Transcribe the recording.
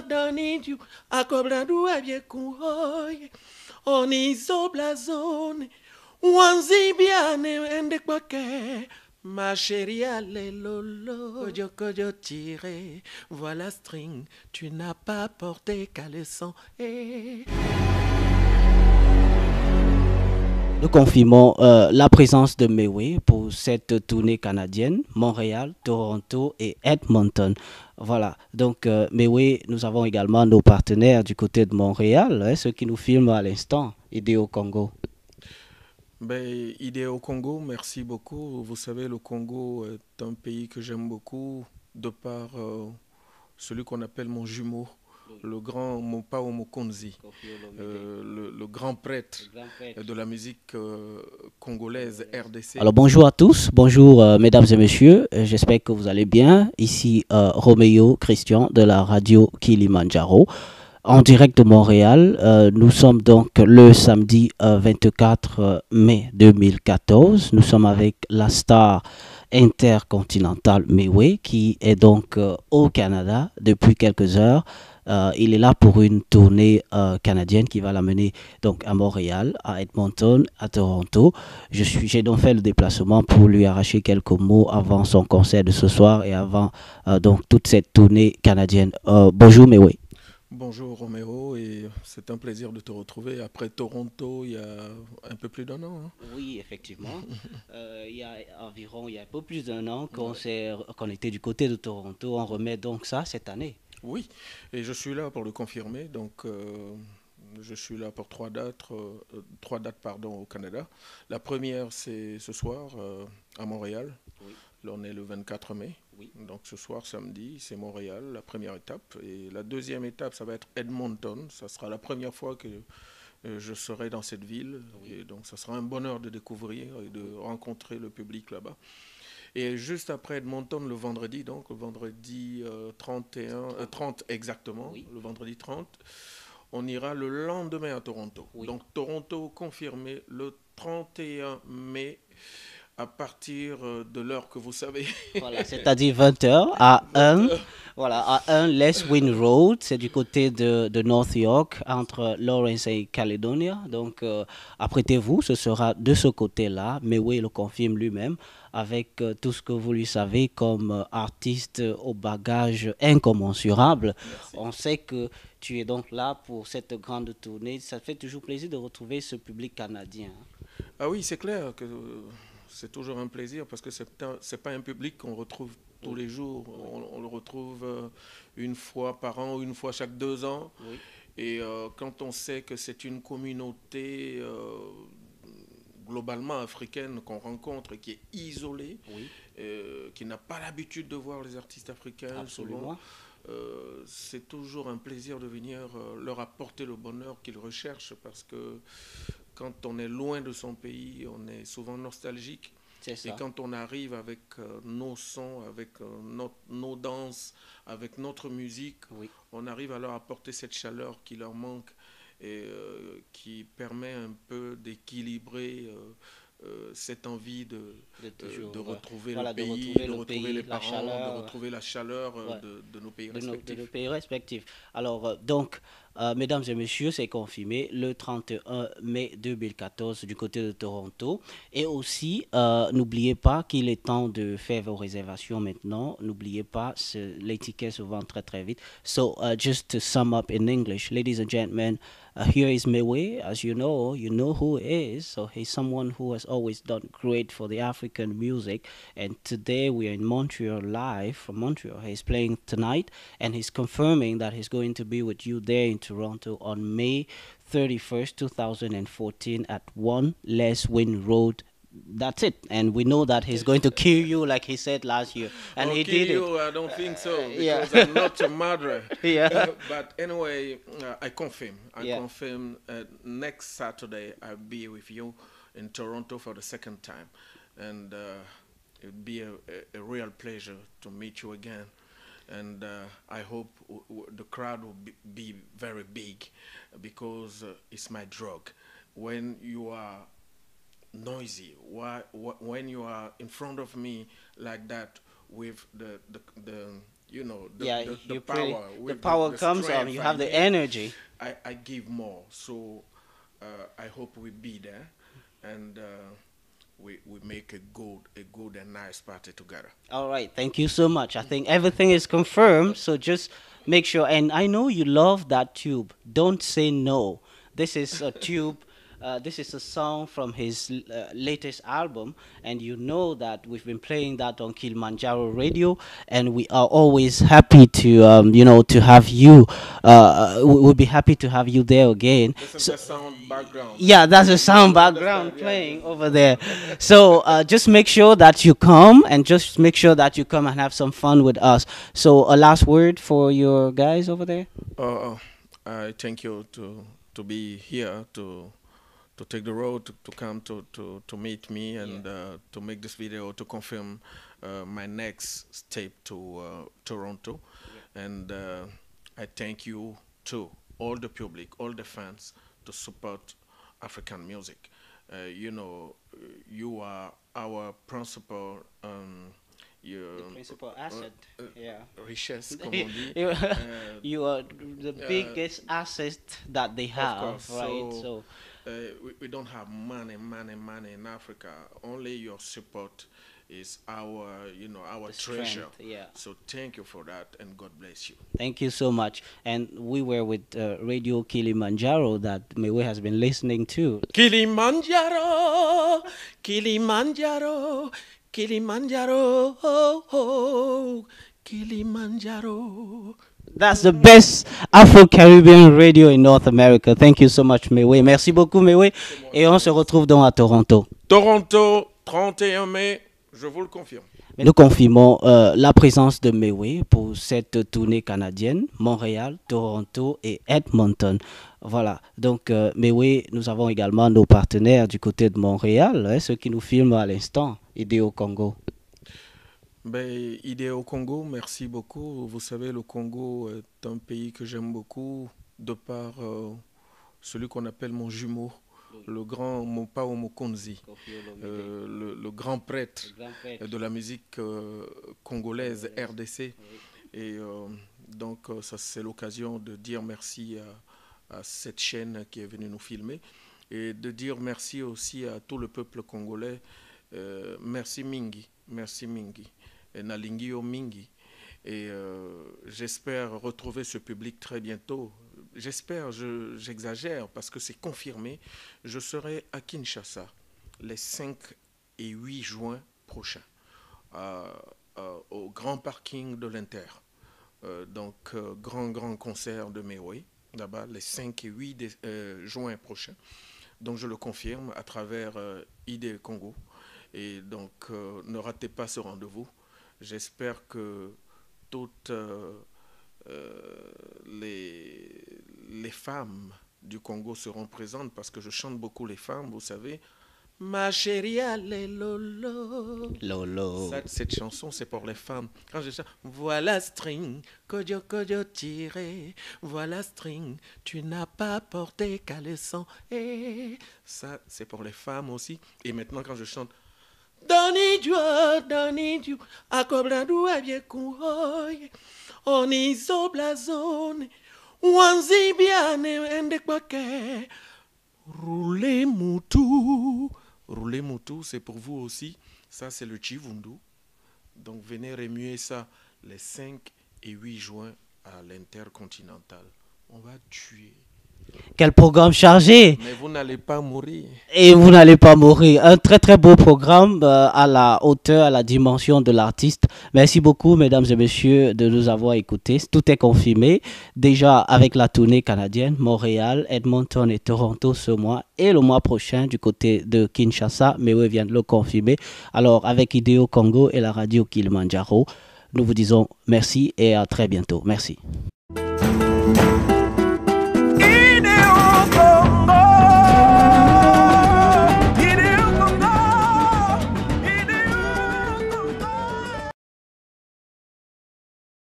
daniju akobladu abiekuhoye onizoblazone wanzibiane ende kwake. Ma chérie, allez lolo, kojo kojo tiré, voilà string, tu n'as pas porté caleçon. Eh. Nous confirmons la présence de Mewé pour cette tournée canadienne, Montréal, Toronto et Edmonton. Voilà, donc Mewé, nous avons également nos partenaires du côté de Montréal, hein, ceux qui nous filment à l'instant, Idéo Congo. Ben, idée au Congo, merci beaucoup. Vous savez, le Congo est un pays que j'aime beaucoup de par celui qu'on appelle mon jumeau, le grand Mopao Mokonzi, le grand prêtre de la musique congolaise RDC. Alors bonjour à tous, bonjour mesdames et messieurs, j'espère que vous allez bien. Ici Roméo Christian de la radio Kilimandjaro. En direct de Montréal, nous sommes donc le samedi 24 mai 2014. Nous sommes avec la star intercontinentale Mewé qui est donc au Canada depuis quelques heures. Il est là pour une tournée canadienne qui va l'amener donc à Montréal, à Edmonton, à Toronto. J'ai donc fait le déplacement pour lui arracher quelques mots avant son concert de ce soir et avant donc toute cette tournée canadienne. Bonjour Mewé. Bonjour Roméo, et c'est un plaisir de te retrouver après Toronto il y a un peu plus d'un an. Hein. Oui, effectivement. Il y a un peu plus d'un an qu'on était du côté de Toronto. On remet donc ça cette année. Oui, et je suis là pour le confirmer. Donc, je suis là pour trois dates pardon, au Canada. La première, c'est ce soir à Montréal. Oui. Là, on est le 24 mai. Oui. Donc, ce soir, samedi, c'est Montréal, la première étape. Et la deuxième étape, ça va être Edmonton. Ça sera la première fois que je serai dans cette ville. Oui. Et donc, ça sera un bonheur de découvrir et de rencontrer le public là-bas. Et juste après Edmonton, le vendredi, donc le vendredi 30 exactement, oui. Le vendredi 30, on ira le lendemain à Toronto. Oui. Donc Toronto confirmé le 31 mai à partir de l'heure que vous savez. Voilà, c'est-à-dire 20h à 1. Voilà, à 1 Les Wynn Road, c'est du côté de North York, entre Lawrence et Caledonia. Donc, apprêtez-vous, ce sera de ce côté-là. Mais oui, il le confirme lui-même, avec tout ce que vous lui savez comme artiste au bagage incommensurable. Merci. On sait que tu es donc là pour cette grande tournée. Ça fait toujours plaisir de retrouver ce public canadien. Ah oui, c'est clair que c'est toujours un plaisir parce que c'est pas un public qu'on retrouve tous les jours. On le retrouve une fois par an, une fois chaque 2 ans. Oui. Et quand on sait que c'est une communauté globalement africaine qu'on rencontre et qui est isolée, oui. Qui n'a pas l'habitude de voir les artistes africains. Absolument. C'est toujours un plaisir de venir leur apporter le bonheur qu'ils recherchent parce que quand on est loin de son pays, on est souvent nostalgique. Et quand on arrive avec nos sons, avec nos danses, avec notre musique, oui. On arrive à leur apporter cette chaleur qui leur manque et qui permet un peu d'équilibrer cette envie de retrouver le pays, de retrouver les parents, de retrouver la chaleur ouais. de nos pays respectifs. De nos pays respectifs. Alors, donc, mesdames et messieurs, c'est confirmé le 31 mai 2014 du côté de Toronto. Et aussi, n'oubliez pas qu'il est temps de faire vos réservations maintenant. N'oubliez pas, les tickets se vendent très très vite. So, just to sum up in English, ladies and gentlemen, here is Mewé. As you know who he is. So he's someone who has always done great for the African music. And today we are in Montreal live from Montreal. He's playing tonight and he's confirming that he's going to be with you there in Toronto on May 31st, 2014 at 1 Les Wynn Road. That's it, and we know that he's going to kill you like he said last year, and he did it. I don't think so because I'm not a murderer. Yeah. But anyway, I confirm. Confirm. Next Saturday I'll be with you in Toronto for the second time, and it would be a real pleasure to meet you again. And I hope the crowd will be very big because it's my drug. When you are noisy, when you are in front of me like that with the you know, the power. The power comes on. You have the energy. I give more. So I hope we be there, and we make a good and nice party together. All right. Thank you so much. I think everything is confirmed. So just make sure. And I know you love that tube. Don't say no. This is a tube. This is a song from his latest album, and you know that we've been playing that on Kilimanjaro Radio, and we are always happy to, to have you. We'll be happy to have you there again. This is the sound background. Yeah, that's a sound background playing over there. So just make sure that you come, and just make sure that you come and have some fun with us. So a last word for your guys over there. I thank you to be here to take the road to come to meet me and to make this video to confirm my next step to Toronto. And I thank you too, all the public, all the fans, to support African music. You are our principal principal asset, richesse, comme on dit. You are the biggest asset that they have, course. right? So we don't have money in Africa. Only your support is our treasure. Yeah. So thank you for that, and God bless you. Thank you so much. And we were with Radio Kilimanjaro that Mewe has been listening to. Kilimanjaro, Kilimanjaro, Kilimanjaro, oh, oh, Kilimanjaro. That's the best Afro-Caribbean radio in North America. Thank you so much, Mewe. Merci beaucoup, Mewe. Et on se retrouve donc à Toronto. Toronto, 31 mai, je vous le confirme. Nous confirmons la présence de Mewe pour cette tournée canadienne, Montréal, Toronto et Edmonton. Voilà, donc Mewe, nous avons également nos partenaires du côté de Montréal, ceux qui nous filment à l'instant, Idéo Congo. Idéo Congo, merci beaucoup. Vous savez, le Congo est un pays que j'aime beaucoup, de par celui qu'on appelle mon jumeau. Le grand Mopao Mokonzi, le grand prêtre de la musique congolaise RDC. Et donc, ça c'est l'occasion de dire merci à cette chaîne qui est venue nous filmer et de dire merci aussi à tout le peuple congolais. Merci Mingi, et Nalingio Mingi. Et j'espère retrouver ce public très bientôt. J'espère, j'exagère parce que c'est confirmé. Je serai à Kinshasa les 5 et 8 juin prochains au grand parking de l'Inter. Donc, grand concert de Mewe, là-bas, les 5 et 8 juin prochains. Donc, je le confirme à travers ID Congo. Et donc, ne ratez pas ce rendez-vous. J'espère que toutes les femmes du Congo seront présentes parce que je chante beaucoup les femmes, vous savez. Ma chérie, allez, Lolo. Lolo. Cette chanson, c'est pour les femmes. Quand je chante, voilà string, kodio tiré. Voilà string, tu n'as pas porté caleçon. Et ça, c'est pour les femmes aussi. Et maintenant, quand je chante, Donidio, akoblandu abiekuhoye, onizo blazone, wanzibiane ende kwake, roulez moutou, c'est pour vous aussi, ça c'est le Chivundu, donc venez remuer ça les 5 et 8 juin à l'Intercontinental, on va tuer. Quel programme chargé! Mais vous n'allez pas mourir. Et vous n'allez pas mourir. Un très beau programme à la hauteur, à la dimension de l'artiste. Merci beaucoup, mesdames et messieurs, de nous avoir écoutés. Tout est confirmé. Déjà avec la tournée canadienne, Montréal, Edmonton et Toronto ce mois. Et le mois prochain du côté de Kinshasa. Mewe vient de le confirmer. Alors avec Idéo Congo et la radio Kilimanjaro, nous vous disons merci et à très bientôt. Merci.